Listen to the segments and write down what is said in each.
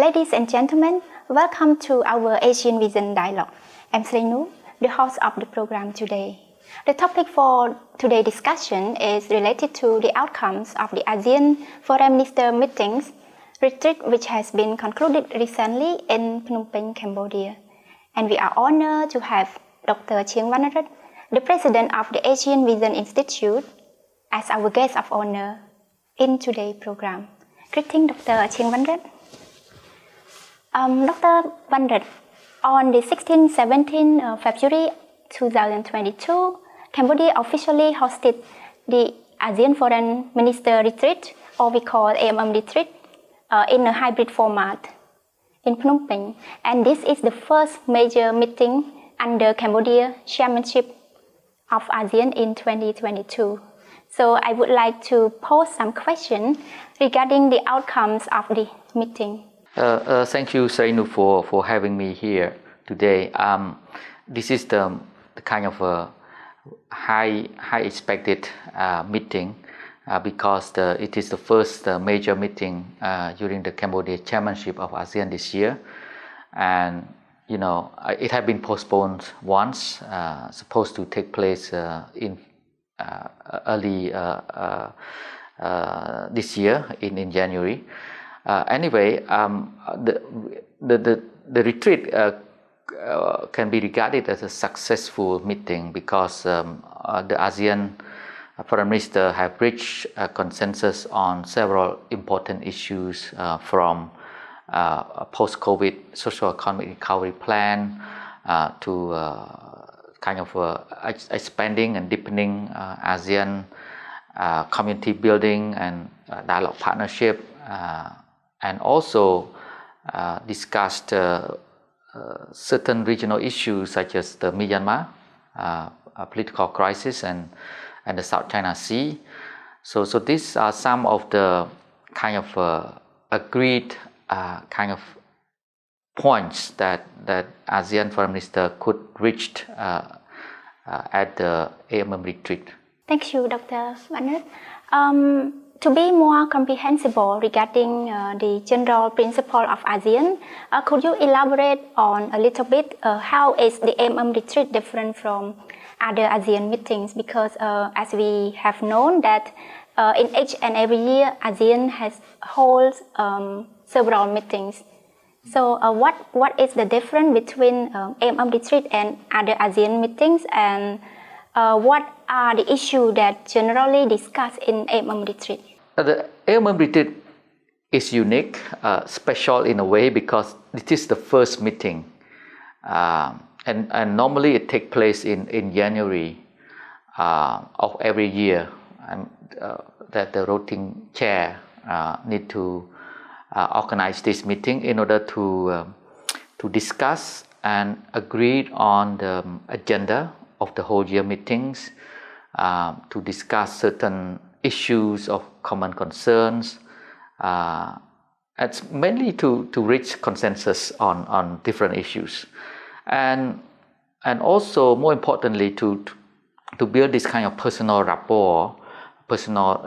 Ladies and gentlemen, welcome to our Asian Vision Dialogue. I'm Srinu, the host of the program today. The topic for today's discussion is related to the outcomes of the ASEAN Foreign Minister meetings retreat which has been concluded recently in Phnom Penh, Cambodia. And we are honored to have Dr. Chheang Vannarith, the president of the Asian Vision Institute, as our guest of honor in today's program. Greetings, Dr. Chheang Vannarith. Dr. Vannarith, on the 16-17 February 2022, Cambodia officially hosted the ASEAN Foreign Minister Retreat, or we call AMM Retreat, in a hybrid format in Phnom Penh. And this is the first major meeting under Cambodia chairmanship of ASEAN in 2022. So I would like to pose some questions regarding the outcomes of the meeting. Thank you, Srinu, for having me here today. This is the kind of high expected meeting because it is the first major meeting during the Cambodia chairmanship of ASEAN this year, and it had been postponed once, supposed to take place in early this year in January. Anyway, the retreat can be regarded as a successful meeting because the ASEAN foreign minister have reached a consensus on several important issues from a post-COVID social economic recovery plan to kind of expanding and deepening ASEAN community building and dialogue partnership. And also discussed certain regional issues such as the Myanmar political crisis and the South China Sea. So these are some of the kind of agreed kind of points that ASEAN Foreign Minister could reach at the AMM retreat. Thank you, Dr. Vannarith. To be more comprehensible regarding the general principle of ASEAN, could you elaborate on a little bit how is the AMM retreat different from other ASEAN meetings? Because as we have known that in each and every year ASEAN holds several meetings. So what is the difference between AMM retreat and other ASEAN meetings, and what are the issues that generally discussed in AMM retreat? The AMM retreat is unique, special in a way because it is the first meeting, and normally it takes place in January of every year, and that the rotating chair need to organize this meeting in order to discuss and agree on the agenda of the whole year meetings, to discuss certain issues of common concerns. It's mainly to reach consensus on different issues, and also more importantly to build this kind of personal rapport, personal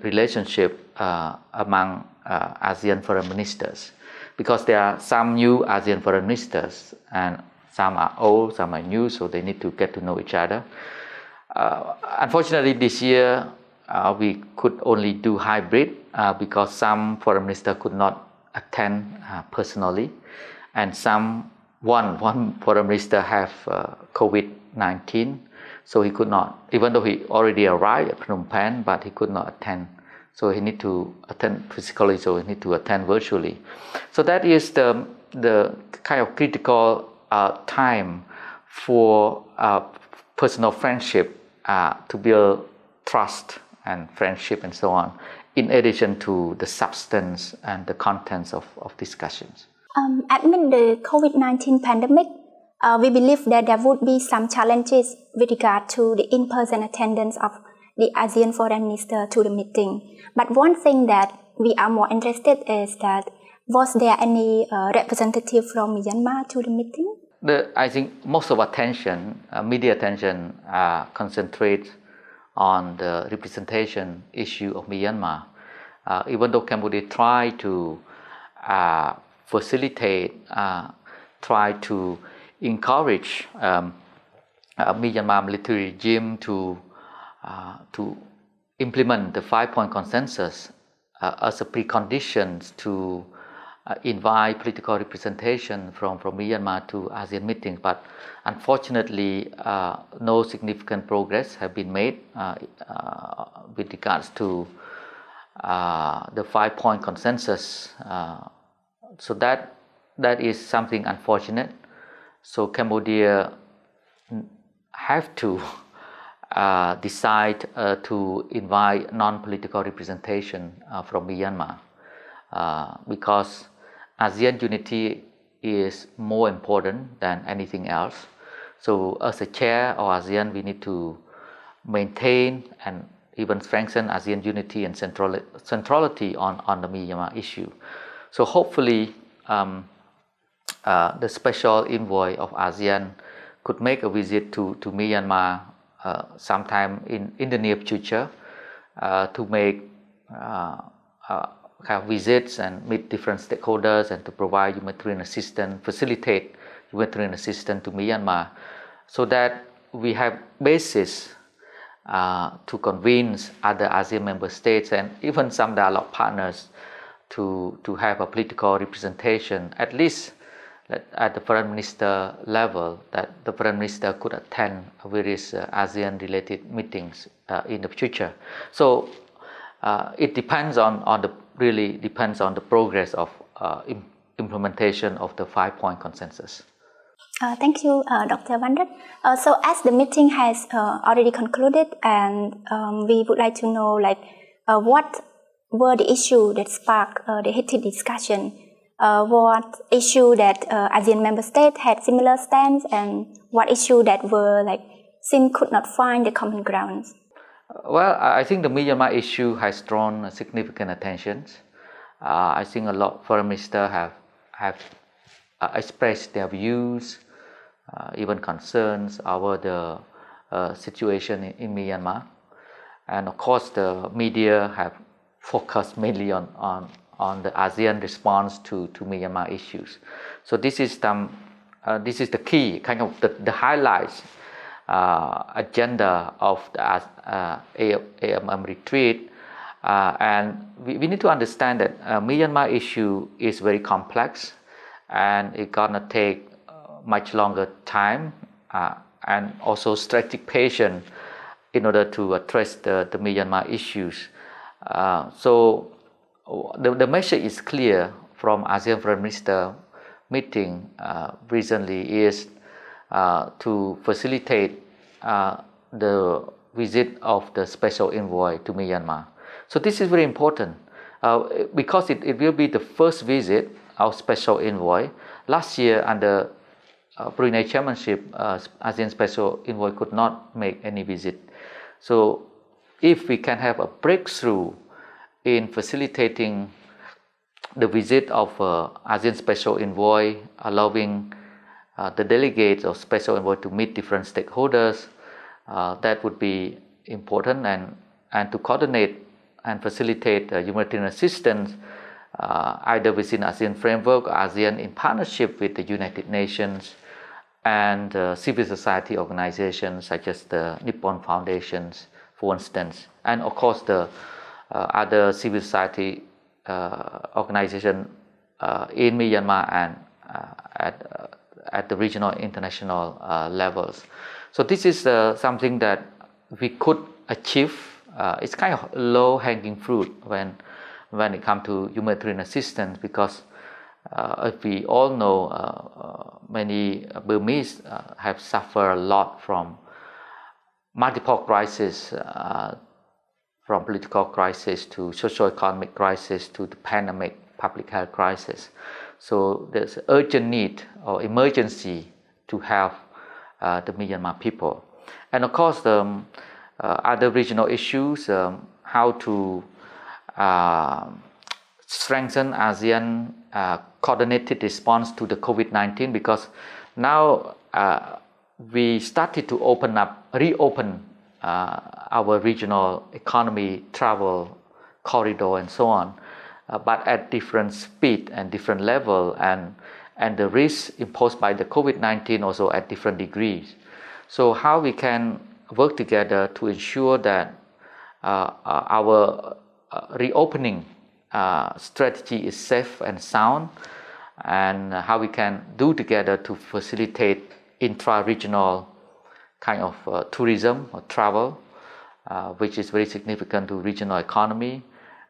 relationship among ASEAN foreign ministers, because there are some new ASEAN foreign ministers and some are old, some are new, so they need to get to know each other. Unfortunately, this year we could only do hybrid because some foreign minister could not attend personally, and one foreign minister have COVID-19, so he could not, even though he already arrived at Phnom Penh, but he could not attend. So he need to attend physically, so he need to attend virtually. So that is the kind of critical time for personal friendship, to build trust and friendship and so on, in addition to the substance and the contents of discussions. Amid the COVID-19 pandemic, we believe that there would be some challenges with regard to the in-person attendance of the ASEAN Foreign Minister to the meeting. But one thing that we are more interested is that was there any representative from Myanmar to the meeting? I think most of attention, media attention, concentrates on the representation issue of Myanmar. Even though Cambodia tried to facilitate, try to encourage Myanmar military regime to implement the 5-point consensus as a precondition to invite political representation from Myanmar to ASEAN meetings. But unfortunately, no significant progress have been made with regards to the 5-point consensus. So that is something unfortunate. So Cambodia have to decide to invite non-political representation from Myanmar because ASEAN unity is more important than anything else. So as a chair of ASEAN, we need to maintain and even strengthen ASEAN unity and centrality on the Myanmar issue. So hopefully the special envoy of ASEAN could make a visit to Myanmar sometime in the near future to make have visits and meet different stakeholders and to provide humanitarian assistance, facilitate humanitarian assistance to Myanmar, so that we have basis to convince other ASEAN member states and even some dialogue partners to have a political representation, at least at the foreign minister level, that the foreign minister could attend various ASEAN related meetings in the future. So it depends really depends on the progress of implementation of the 5-point consensus. Thank you, Dr. Vannarith. So as the meeting has already concluded, and we would like to know what were the issues that sparked the heated discussion? What issue that ASEAN member states had similar stance, and what issue that were seem could not find the common grounds? Well, I think the Myanmar issue has drawn significant attention. I think a lot of foreign ministers have expressed their views, even concerns over the situation in Myanmar, and of course the media have focused mainly on the ASEAN response to Myanmar issues. So this is the key kind of the highlights agenda of the AMM retreat, and we need to understand that Myanmar issue is very complex and it's gonna take much longer time and also strategic patience in order to address the Myanmar issues. So the message is clear from ASEAN Foreign Minister meeting recently is to facilitate the visit of the special envoy to Myanmar. So this is very important because it will be the first visit of special envoy. Last year under Brunei chairmanship, ASEAN special envoy could not make any visit. So if we can have a breakthrough in facilitating the visit of ASEAN special envoy, allowing the delegates of special envoy to meet different stakeholders, that would be important, and to coordinate and facilitate humanitarian assistance either within ASEAN framework or ASEAN in partnership with the United Nations and civil society organizations such as the Nippon Foundations, for instance, and of course the other civil society organization in Myanmar and at the regional and international levels. So this is something that we could achieve. It's kind of low-hanging fruit when it comes to humanitarian assistance, because if we all know, many Burmese have suffered a lot from multiple crises, from political crisis to socio-economic crisis to the pandemic, public health crisis. So there's urgent need or emergency to help the Myanmar people. And of course, the other regional issues, how to strengthen ASEAN coordinated response to the COVID-19, because now we started to reopen our regional economy, travel corridor and so on. but at different speed and different level, and the risk imposed by the COVID-19 also at different degrees. So how we can work together to ensure that our reopening strategy is safe and sound, and how we can do together to facilitate intra-regional kind of tourism or travel, which is very significant to regional economy,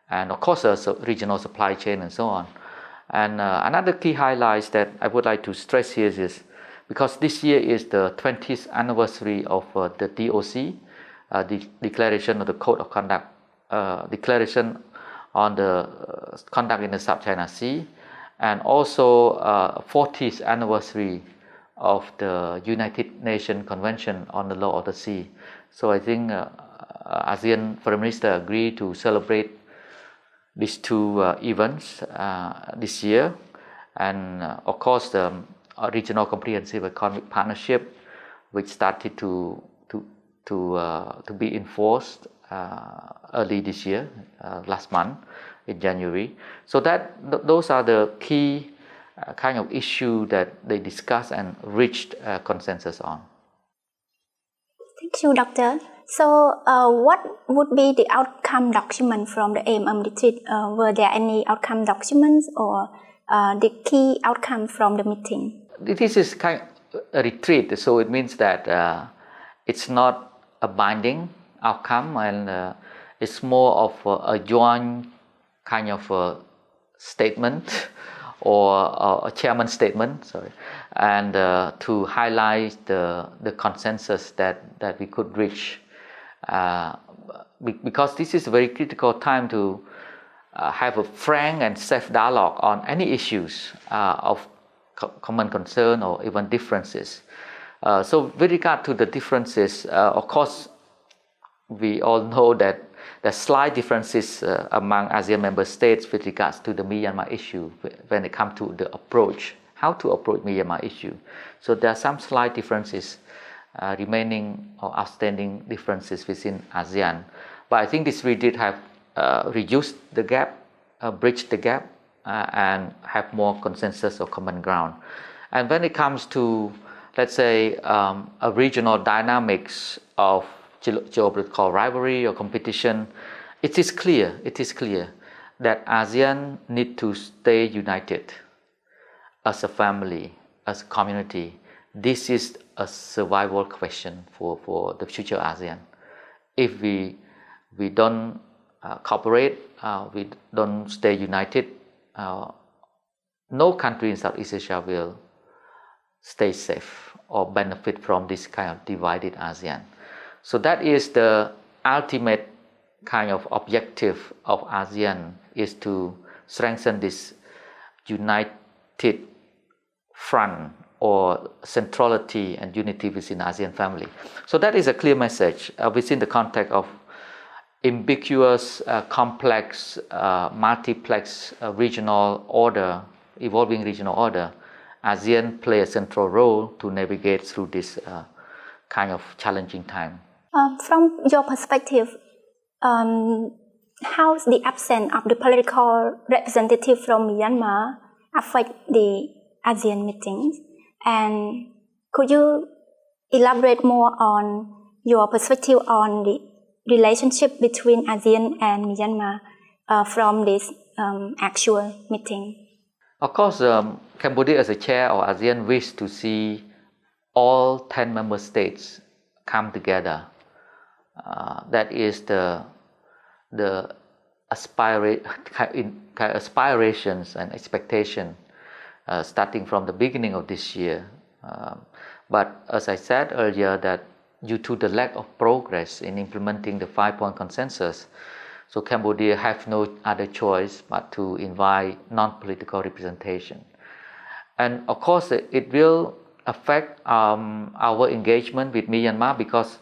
and of course regional supply chain and so on. And another key highlights that I would like to stress here is because this year is the 20th anniversary of the DOC, the Declaration of the Code of Conduct, Declaration on the Conduct in the South China Sea, and also 40th anniversary of the United Nations Convention on the Law of the Sea. So I think ASEAN Foreign Minister agreed to celebrate these two events this year, and of course the Regional Comprehensive Economic Partnership, which started to be enforced early this year, last month in January. So those are the key kind of issue that they discussed and reached consensus on. Thank you, Doctor. So, what would be the outcome document from the AMM retreat? Were there any outcome documents or the key outcome from the meeting? This is kind of a retreat, so it means that it's not a binding outcome, and it's more of a joint kind of a statement or a chairman's statement, and to highlight the consensus that we could reach, because this is a very critical time to have a frank and safe dialogue on any issues of common concern or even differences. So with regard to the differences, of course, we all know that there are slight differences among ASEAN member states with regards to the Myanmar issue when it comes to the approach, how to approach Myanmar issue. So there are some slight differences remaining or outstanding differences within ASEAN. But I think this we did have reduced the gap, bridged the gap, and have more consensus or common ground. And when it comes to, let's say, a regional dynamics of geopolitical rivalry or competition, it is clear that ASEAN need to stay united as a family, as a community. This is a survival question for the future ASEAN. If we don't cooperate, we don't stay united, no country in Southeast Asia will stay safe or benefit from this kind of divided ASEAN. So that is the ultimate kind of objective of ASEAN, is to strengthen this united front or centrality and unity within ASEAN family. So that is a clear message within the context of ambiguous, complex, multiplex regional order, evolving regional order. ASEAN play a central role to navigate through this kind of challenging time. From your perspective, how the absence of the political representative from Myanmar affect the ASEAN meetings? And could you elaborate more on your perspective on the relationship between ASEAN and Myanmar from this actual meeting? Of course, Cambodia as a chair of ASEAN wishes to see all 10 member states come together. That is the aspirations and expectation starting from the beginning of this year. But as I said earlier, that due to the lack of progress in implementing the 5-point consensus, so Cambodia have no other choice but to invite non-political representation. And of course, it will affect our engagement with Myanmar, because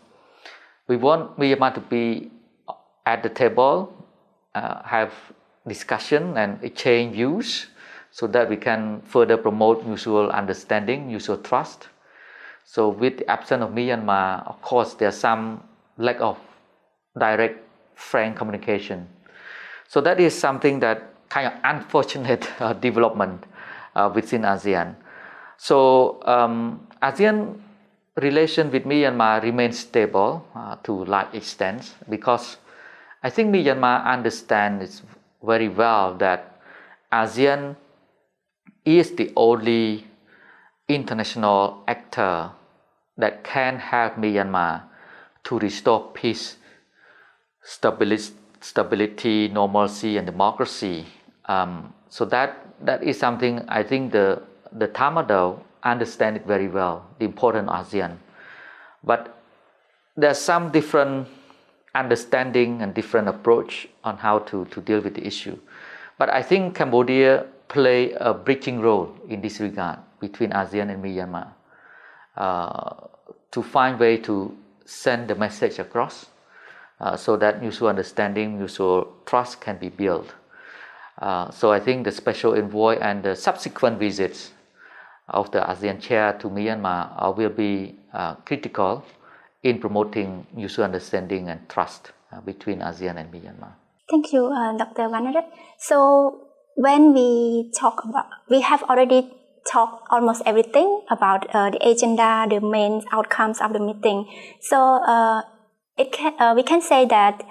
we want Myanmar to be at the table, have discussion and exchange views, so that we can further promote mutual understanding, mutual trust. So with the absence of Myanmar, of course, there's some lack of direct, frank communication. So that is something that kind of unfortunate development within ASEAN. So ASEAN relation with Myanmar remains stable to large extent, because I think Myanmar understands very well that ASEAN is the only international actor that can help Myanmar to restore peace, stability, normalcy, and democracy. So that is something I think the Tamil understand it very well, the importance of ASEAN. But there's some different understanding and different approach on how to deal with the issue. But I think Cambodia play a bridging role in this regard between ASEAN and Myanmar to find way to send the message across so that mutual understanding, mutual trust can be built. So I think the special envoy and the subsequent visits of the ASEAN chair to Myanmar will be critical in promoting mutual understanding and trust between ASEAN and Myanmar. Thank you, Dr. Vannarith. So when we have already talked almost everything about the agenda, the main outcomes of the meeting. So we can say that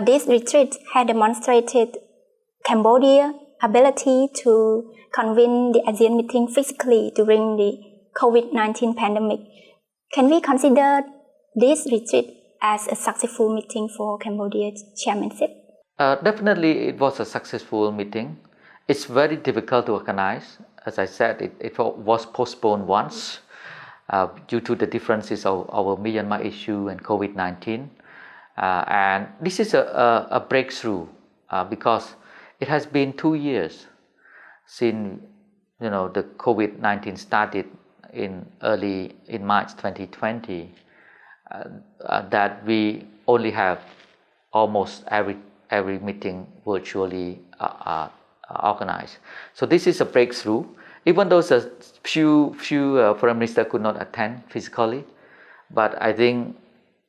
this retreat had demonstrated Cambodia's ability to convene the ASEAN meeting physically during the COVID-19 pandemic. Can we consider this retreat as a successful meeting for Cambodia's chairmanship? Definitely it was a successful meeting. It's very difficult to organize. As I said, it was postponed once due to the differences of our Myanmar issue and COVID-19. And this is a breakthrough because it has been 2 years since the COVID-19 started in March 2020 that we only have almost every meeting virtually organized. So this is a breakthrough. Even though a few foreign ministers could not attend physically, but I think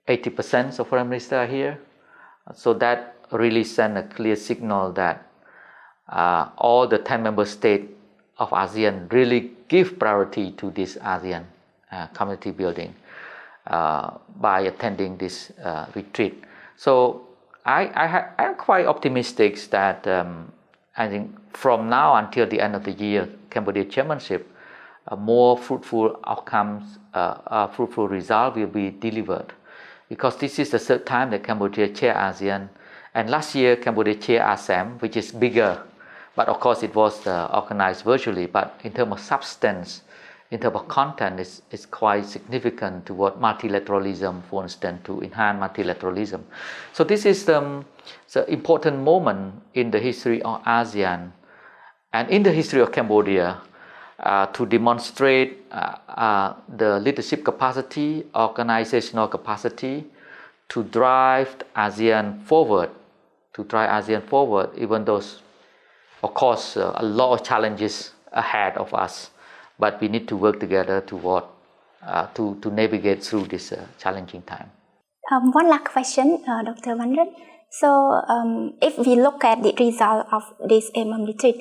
80% of foreign ministers are here. So that really sent a clear signal that all the 10 member states of ASEAN really give priority to this ASEAN community building by attending this retreat. So I'm quite optimistic that I think from now until the end of the year, Cambodia chairmanship, more fruitful outcomes, fruitful results will be delivered, because this is the third time that Cambodia chair ASEAN, and last year Cambodia chair ASEM, which is bigger, but of course it was organized virtually. But in terms of substance, in terms of content, it's quite significant toward multilateralism, for instance, to enhance multilateralism. So this is the important moment in the history of ASEAN and in the history of Cambodia to demonstrate the leadership capacity, organizational capacity to drive ASEAN forward, even though, of course, a lot of challenges ahead of us, but we need to work together to navigate through this challenging time. One last question, Dr. Vannarith. So if we look at the result of this AMM retreat,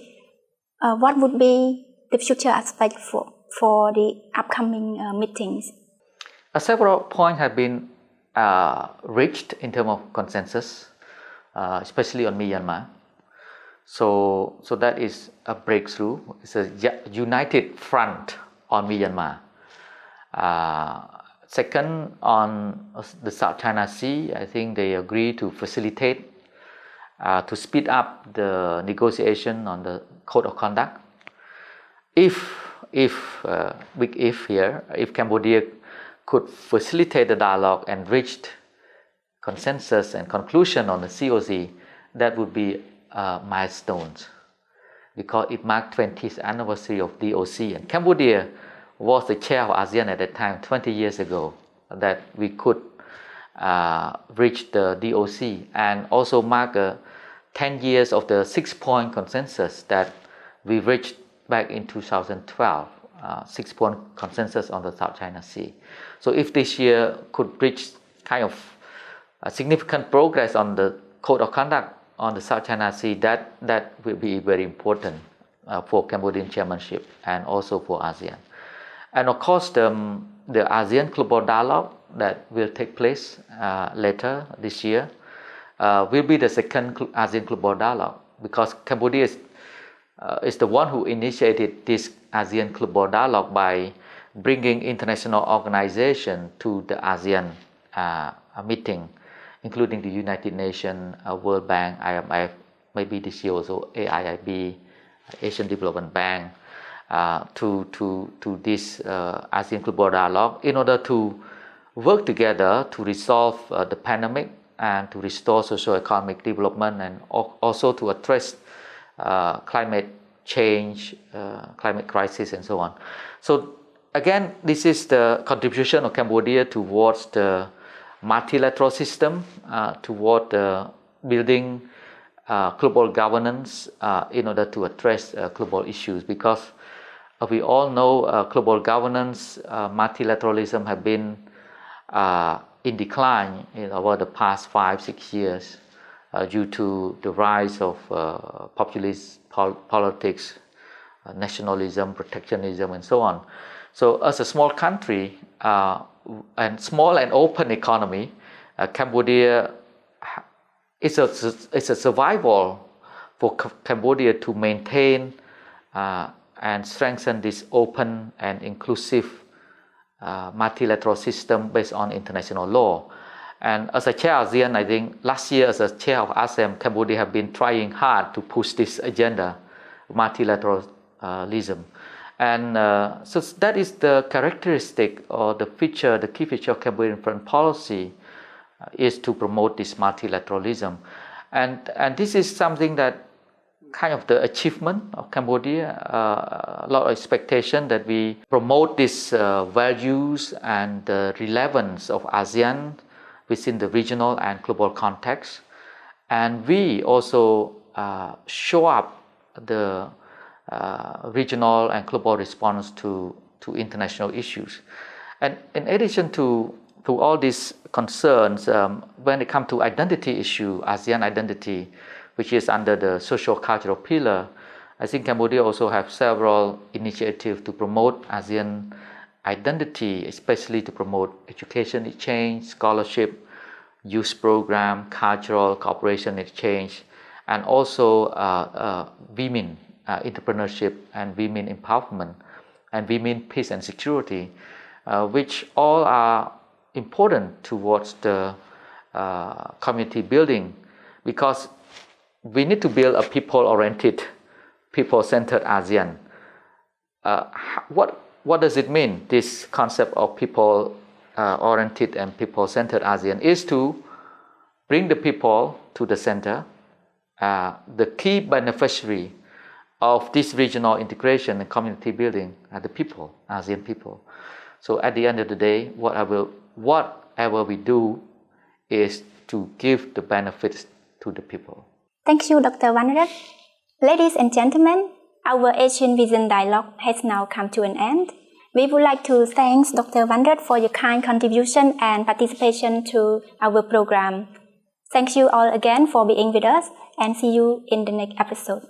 what would be the future aspect for the upcoming meetings? Several points have been reached in terms of consensus, especially on Myanmar. So that is a breakthrough. It's a united front on Myanmar. Second, on the South China Sea, I think they agree to facilitate, to speed up the negotiation on the code of conduct. If Cambodia could facilitate the dialogue and reach consensus and conclusion on the COC, that would be milestones, because it marked 20th anniversary of DOC, and Cambodia was the chair of ASEAN at that time 20 years ago, that we could reach the DOC, and also mark 10 years of the 6-point consensus that we reached back in 2012, 6-point consensus on the South China Sea. So if this year could reach kind of a significant progress on the code of conduct on the South China Sea, that will be very important for Cambodian chairmanship and also for ASEAN. And of course, the ASEAN Global Dialogue that will take place later this year will be the second ASEAN Global Dialogue, because Cambodia is the one who initiated this ASEAN Global Dialogue by bringing international organizations to the ASEAN meeting, including the United Nations, World Bank, IMF, maybe this year also AIIB, Asian Development Bank, to this ASEAN Global Dialogue in order to work together to resolve the pandemic and to restore socio-economic development, and also to address climate change, climate crisis, and so on. So again, this is the contribution of Cambodia towards the multilateral system, toward building global governance in order to address global issues, because we all know global governance, multilateralism have been in decline over the past 5-6 years due to the rise of populist politics, nationalism, protectionism, and so on. So as a small country and small and open economy, Cambodia it's a survival for Cambodia to maintain and strengthen this open and inclusive multilateral system based on international law. And as a chair of ASEAN, I think last year as a chair of ASEM, Cambodia have been trying hard to push this agenda, multilateralism. And so that is the characteristic or the feature, the key feature of Cambodian foreign policy is to promote this multilateralism. And this is something that kind of the achievement of Cambodia, a lot of expectation that we promote these values and the relevance of ASEAN within the regional and global context. And we also show up the regional and global response to international issues. And in addition to all these concerns, when it comes to identity issue, ASEAN identity, which is under the social cultural pillar, I think Cambodia also have several initiatives to promote ASEAN identity, especially to promote education exchange, scholarship, youth program, cultural cooperation exchange, and also women entrepreneurship and women empowerment and women peace and security, which all are important towards the community building, because we need to build a people-oriented, people-centered ASEAN. What does it mean? This concept of people-oriented and people-centered ASEAN is to bring the people to the center. The key beneficiary of this regional integration and community building are the people, ASEAN people. So at the end of the day, whatever we do is to give the benefits to the people. Thank you, Dr. Vannarith. Ladies and gentlemen, our Asian Vision Dialogue has now come to an end. We would like to thank Dr. Vannarith for your kind contribution and participation to our program. Thank you all again for being with us, and see you in the next episode.